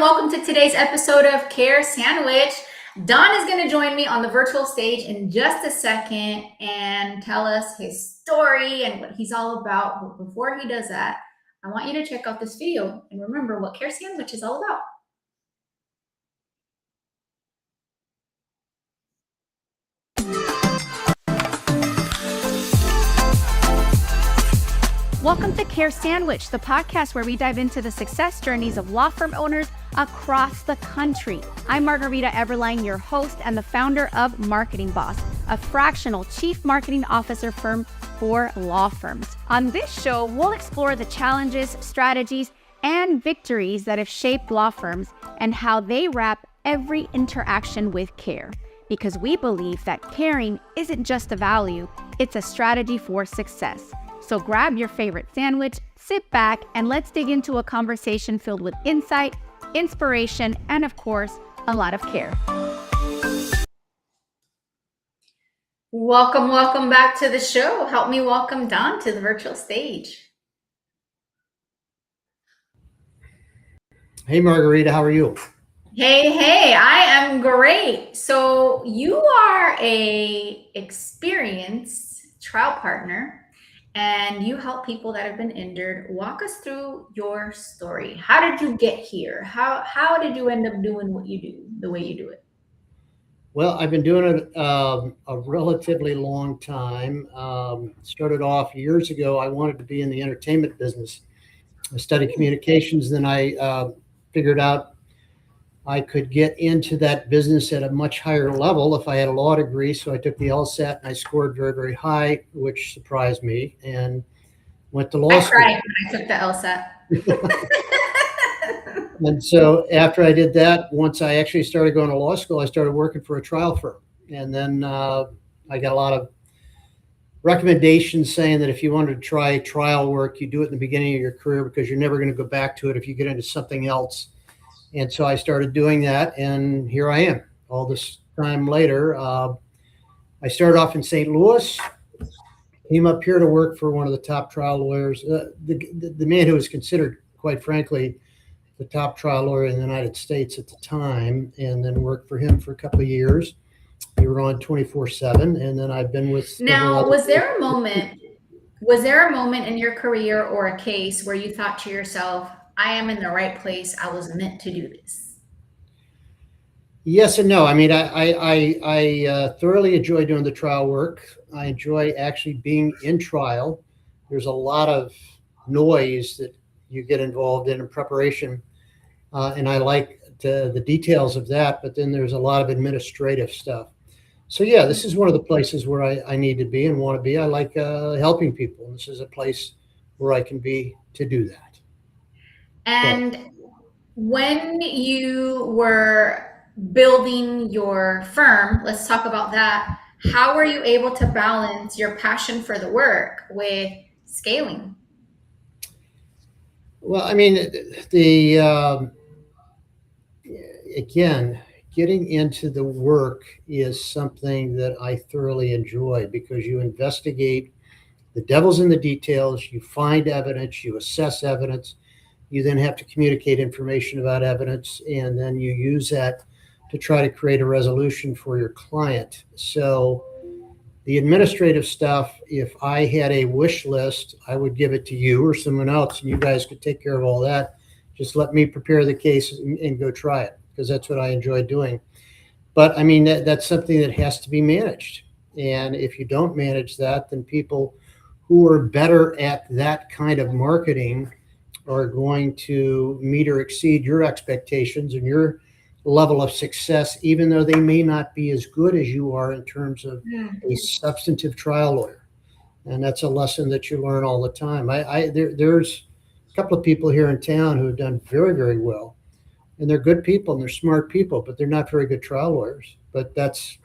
welcome to today's episode of Care Sandwich. Don is going to join me on the virtual stage in just a second and tell us his story and what he's all about. But before he does that, I want you to check out this video and remember what Care Sandwich is all about. Welcome to Care Sandwich, the podcast where we dive into the success journeys of law firm owners across the country. I'm Margarita Eberlein, your host and the founder of Marketing Boss, a fractional chief marketing officer firm for law firms. On this show, we'll explore the challenges, strategies, and victories that have shaped law firms and how they wrap every interaction with care. Because we believe that caring isn't just a value, it's a strategy for success. So grab your favorite sandwich, sit back, and let's dig into a conversation filled with insight, inspiration, and of course, a lot of care. Welcome back to the show. Help me welcome Don to the virtual stage. Hey, Margarita, how are you? Hey, I am great. So you are an experienced trial partner and you help people that have been injured. Walk us through your story. How did you get here? How did you end up doing what you do, the way you do it? Well, I've been doing it a relatively long time. Started off years ago. I wanted to be in the entertainment business. I studied communications. Then I figured out I could get into that business at a much higher level if I had a law degree. So I took the LSAT and I scored very, very high, which surprised me, and went to law school. I cried when I took the LSAT. And so after I did that, once I actually started going to law school, I started working for a trial firm. And then I got a lot of recommendations saying that if you wanted to try trial work, you do it in the beginning of your career because you're never going to go back to it if you get into something else. And so I started doing that, and here I am all this time later. I started off in St. Louis, came up here to work for one of the top trial lawyers, the man who was considered, quite frankly, the top trial lawyer in the United States at the time, and then worked for him for a couple of years. We were on 24/7, and then I've been with. Now, was there a moment in your career or a case where you thought to yourself, I am in the right place, I was meant to do this? Yes and no. I mean, I thoroughly enjoy doing the trial work. I enjoy actually being in trial. There's a lot of noise that you get involved in preparation, and I like the details of that, but then there's a lot of administrative stuff. So yeah, this is one of the places where I need to be and want to be. I like helping people, and this is a place where I can be to do that. And when you were building your firm, let's talk about that. How were you able to balance your passion for the work with scaling? Well, I mean, again, getting into the work is something that I thoroughly enjoy because you investigate the devil's in the details, you find evidence, you assess evidence. You then have to communicate information about evidence, and then you use that to try to create a resolution for your client. So the administrative stuff, if I had a wish list, I would give it to you or someone else, and you guys could take care of all that. Just let me prepare the case and go try it, because that's what I enjoy doing. But I mean, that's something that has to be managed. And if you don't manage that, then people who are better at that kind of marketing are going to meet or exceed your expectations and your level of success, even though they may not be as good as you are in terms of a substantive trial lawyer. And that's a lesson that you learn all the time. There's a couple of people here in town who have done very, very well. And they're good people and they're smart people, but they're not very good trial lawyers. But that's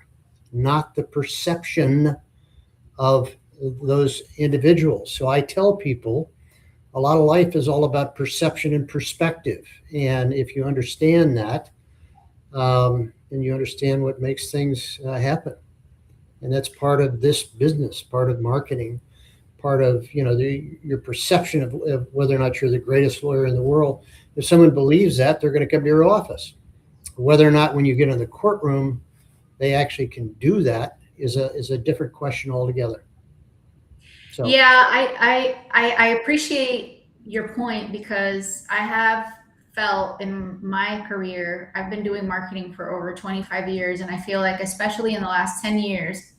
not the perception of those individuals. So I tell people, a lot of life is all about perception and perspective. And if you understand that, then you understand what makes things happen. And that's part of this business, part of marketing, part of your perception of whether or not you're the greatest lawyer in the world If someone believes that, they're going to come to your office. Whether or not when you get in the courtroom, they actually can do that is a different question altogether. So Yeah, I appreciate your point because I have felt in my career, I've been doing marketing for over 25 years, and I feel like, especially in the last 10 years,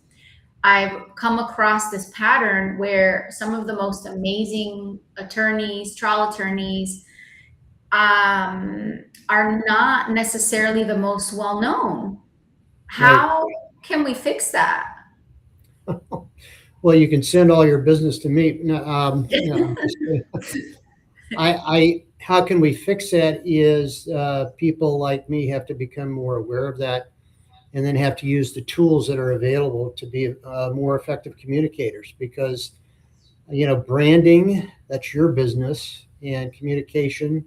I've come across this pattern where some of the most amazing attorneys, trial attorneys, are not necessarily the most well known. right. How can we fix that? Well, you can send all your business to me. No, no, I'm just kidding. How can we fix that is people like me have to become more aware of that, and then have to use the tools that are available to be more effective communicators. Because branding, that's your business, and communication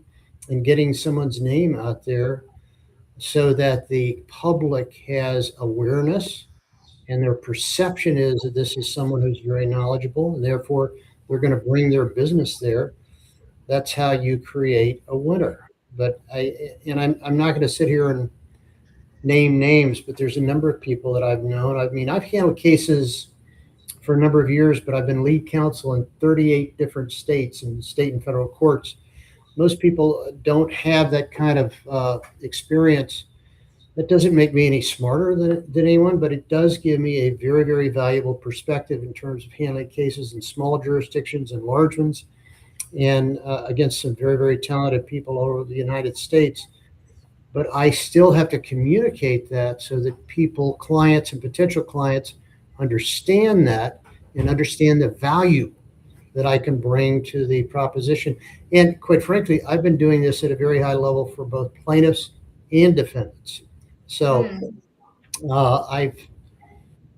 and getting someone's name out there so that the public has awareness and their perception is that this is someone who's very knowledgeable, and therefore they're going to bring their business there. That's how you create a winner. But I'm not going to sit here and name names, but there's a number of people that I've known. I mean, I've handled cases for a number of years, but I've been lead counsel in 38 different states and state and federal courts. Most people don't have that kind of experience. That doesn't make me any smarter than anyone, but it does give me a very, very valuable perspective in terms of handling cases in small jurisdictions and large ones, and against some very, very talented people all over the United States. But I still have to communicate that so that people, clients and potential clients, understand that and understand the value that I can bring to the proposition. And quite frankly, I've been doing this at a very high level for both plaintiffs and defendants. So I've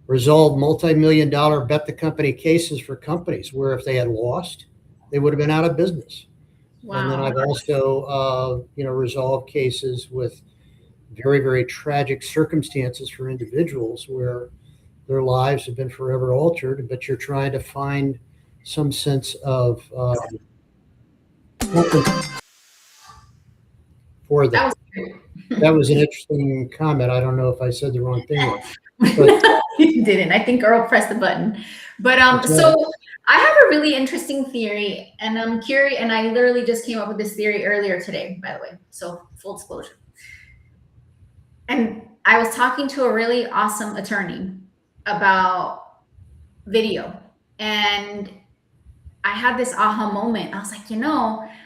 resolved multi-million-dollar bet the company cases for companies where if they had lost, they would have been out of business. Wow. And then I've also, resolved cases with very, very tragic circumstances for individuals where their lives have been forever altered, but you're trying to find some sense of for them. That was an interesting comment. I don't know if I said the wrong thing. But you didn't. I think Earl pressed the button. But so I have a really interesting theory, and I'm curious, and I literally just came up with this theory earlier today, by the way. So full disclosure. And I was talking to a really awesome attorney about video, and I had this aha moment. I was like,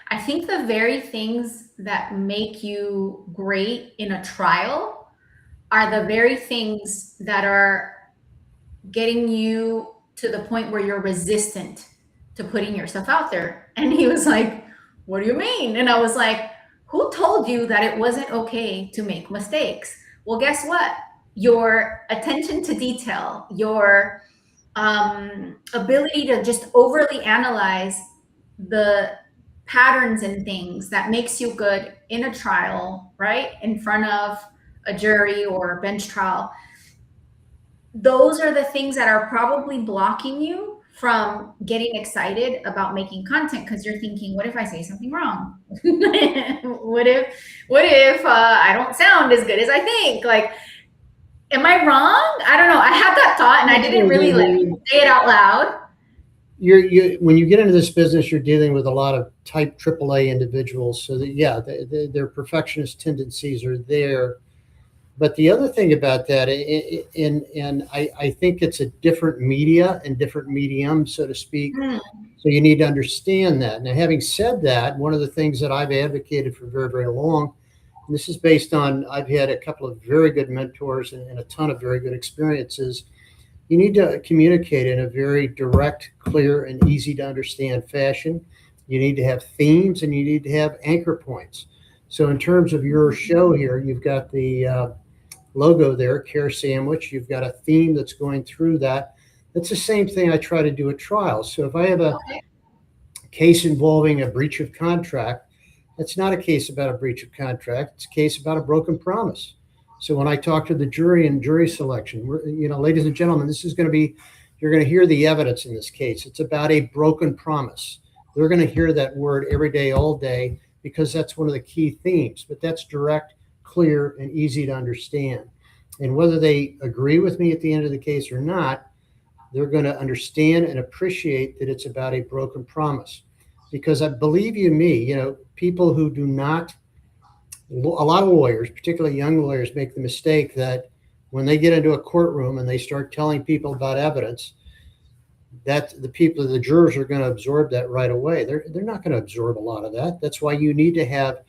I think the very things that make you great in a trial are the very things that are getting you to the point where you're resistant to putting yourself out there. And he was like, what do you mean? And I was like, who told you that it wasn't okay to make mistakes? Well, guess what? Your attention to detail, your ability to just overly analyze the patterns and things that makes you good in a trial, right? In front of a jury or a bench trial. Those are the things that are probably blocking you from getting excited about making content, because you're thinking, what if I say something wrong? What if I don't sound as good as I think? Like, am I wrong? I don't know. I had that thought and I didn't really say it out loud. When you get into this business, you're dealing with a lot of type AAA individuals. So that, their perfectionist tendencies are there. But the other thing about that, and I think it's a different media and different medium, so to speak. So you need to understand that. Now, having said that, one of the things that I've advocated for very, very long, and this is based on, I've had a couple of very good mentors and a ton of very good experiences. You need to communicate in a very direct, clear, and easy to understand fashion. You need to have themes and you need to have anchor points. So in terms of your show here, you've got the logo there, Care Sandwich. You've got a theme that's going through that. That's the same thing I try to do at trials. So if I have a case involving a breach of contract, that's not a case about a breach of contract. It's a case about a broken promise. So when I talk to the jury and jury selection, ladies and gentlemen, this is going to be, you're going to hear the evidence in this case. It's about a broken promise. They're going to hear that word every day, all day. because that's one of the key themes. But that's direct, clear, and easy to understand. And whether they agree with me at the end of the case or not, they're going to understand and appreciate that it's about a broken promise. Because I believe you me, people who do not, a lot of lawyers, particularly young lawyers, make the mistake that when they get into a courtroom and they start telling people about evidence, that the jurors are going to absorb that right away. They're not going to absorb a lot of that. That's why you need to have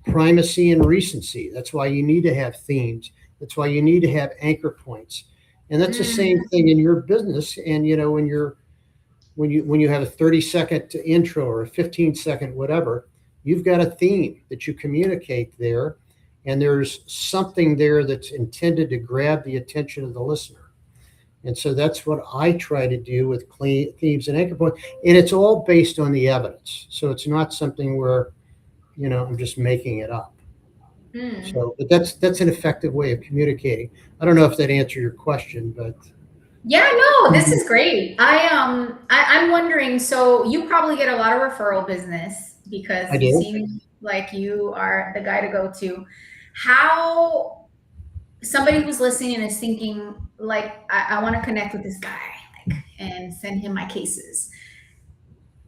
primacy and recency. That's why you need to have themes. That's why you need to have anchor points. And that's the same thing in your business. And when you have a 30-second intro or a 15-second whatever, you've got a theme that you communicate there, and there's something there that's intended to grab the attention of the listener. And so that's what I try to do with themes and anchor points. And it's all based on the evidence. So it's not something where, I'm just making it up. So, but that's an effective way of communicating. I don't know if that answered your question, but. Yeah, no, this is great. I'm wondering, so you probably get a lot of referral business because it seems like you are the guy to go to. How somebody who's listening and is thinking, like, I want to connect with this guy, and send him my cases.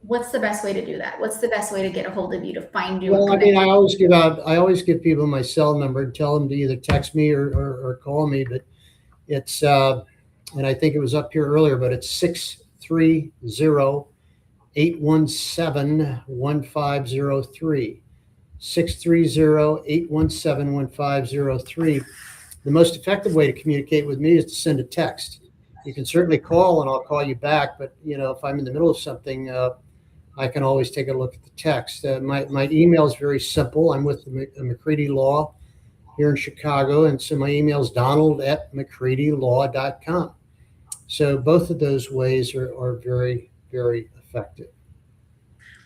What's the best way to do that? What's the best way to get a hold of you, to find you? Well, I always give people my cell number and tell them to either text me or call me, but it's, and I think it was up here earlier, but it's 630-817-1503. 630-817-1503. The most effective way to communicate with me is to send a text. You can certainly call and I'll call you back, but if I'm in the middle of something, I can always take a look at the text. My email is very simple. I'm with McCready Law here in Chicago, and so my email is donald@mccreadylaw.com. So both of those ways are very, very effective.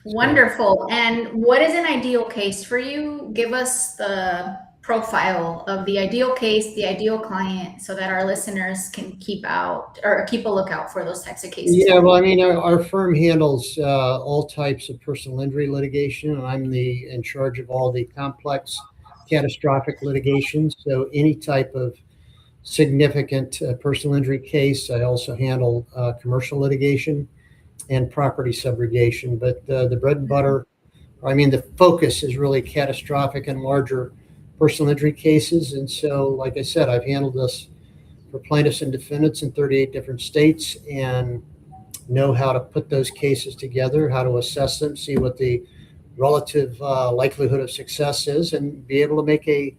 Wonderful. And what is an ideal case for you? Give us the profile of the ideal case, the ideal client, so that our listeners can keep a lookout for those types of cases. Yeah, well, our firm handles all types of personal injury litigation, and I'm in charge of all the complex catastrophic litigation. So any type of significant personal injury case. I also handle commercial litigation and property subrogation, but the bread and butter, the focus is really catastrophic and larger personal injury cases. And so, like I said, I've handled this for plaintiffs and defendants in 38 different states, and know how to put those cases together, how to assess them, see what the relative likelihood of success is, and be able to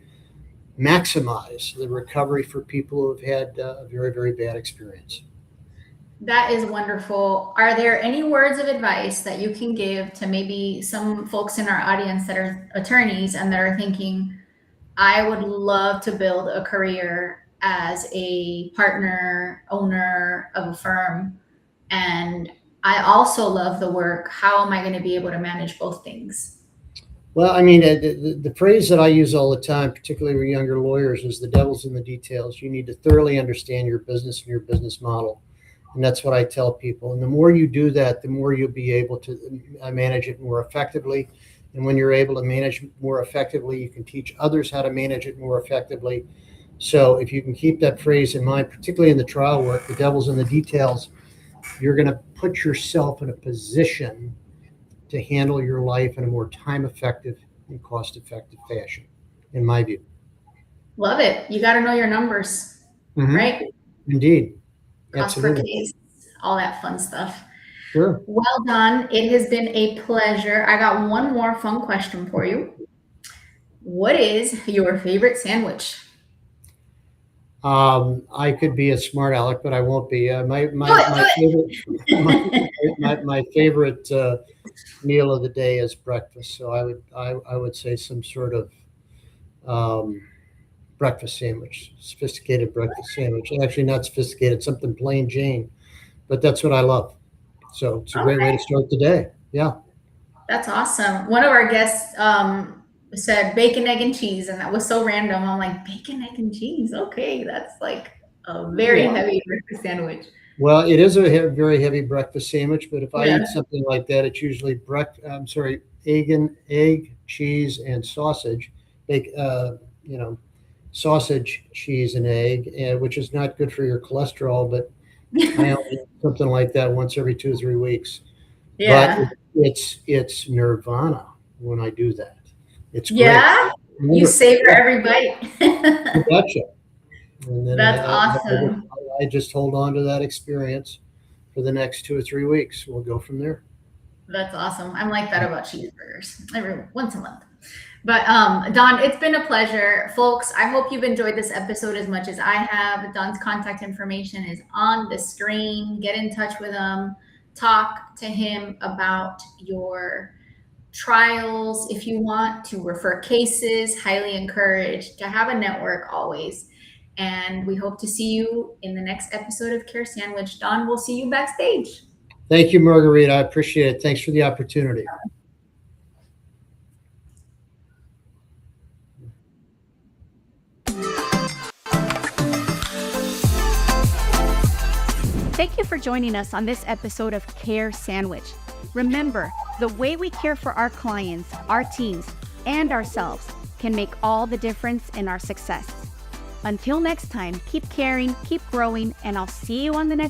maximize the recovery for people who have had a very, very bad experience. That is wonderful. Are there any words of advice that you can give to maybe some folks in our audience that are attorneys and that are thinking, I would love to build a career as a partner, owner of a firm, and I also love the work. How am I going to be able to manage both things? Well, the phrase that I use all the time, particularly with younger lawyers, is the devil's in the details. You need to thoroughly understand your business and your business model. And that's what I tell people. And the more you do that, the more you'll be able to manage it more effectively. And when you're able to manage more effectively, you can teach others how to manage it more effectively. So if you can keep that phrase in mind, particularly in the trial work, the devil's in the details, you're going to put yourself in a position to handle your life in a more time-effective and cost-effective fashion, in my view. Love it. You got to know your numbers, right? Indeed. Cost per case, all that fun stuff. Sure. Well done. It has been a pleasure. I got one more fun question for you. What is your favorite sandwich? I could be a smart aleck, but I won't be. My favorite meal of the day is breakfast. So I would say some sort of breakfast sandwich, sophisticated breakfast sandwich. Actually, not sophisticated, something plain Jane, but that's what I love. So it's a great way to start the day. Yeah. That's awesome. One of our guests said bacon, egg, and cheese, and that was so random. I'm like, bacon, egg, and cheese. Okay, that's like a very heavy breakfast sandwich. Well, it is a very heavy breakfast sandwich, but if I eat something like that, it's usually egg, cheese, and sausage. Bake, sausage, cheese, and egg, which is not good for your cholesterol, but I only eat something like that once every 2 or 3 weeks. Yeah. But it's nirvana when I do that. It's great. Yeah. You savor every bite. You betcha. And then That's awesome. I just hold on to that experience for the next 2 or 3 weeks. We'll go from there. That's awesome. I'm like that about cheeseburgers once a month. But Don, it's been a pleasure. Folks, I hope you've enjoyed this episode as much as I have. Don's contact information is on the screen. Get in touch with him. Talk to him about your trials. If you want to refer cases, highly encouraged to have a network always. And we hope to see you in the next episode of Care Sandwich. Don, we'll see you backstage. Thank you, Margarita. I appreciate it. Thanks for the opportunity. Thank you for joining us on this episode of Care Sandwich. Remember, the way we care for our clients, our teams, and ourselves can make all the difference in our success. Until next time, keep caring, keep growing, and I'll see you on the next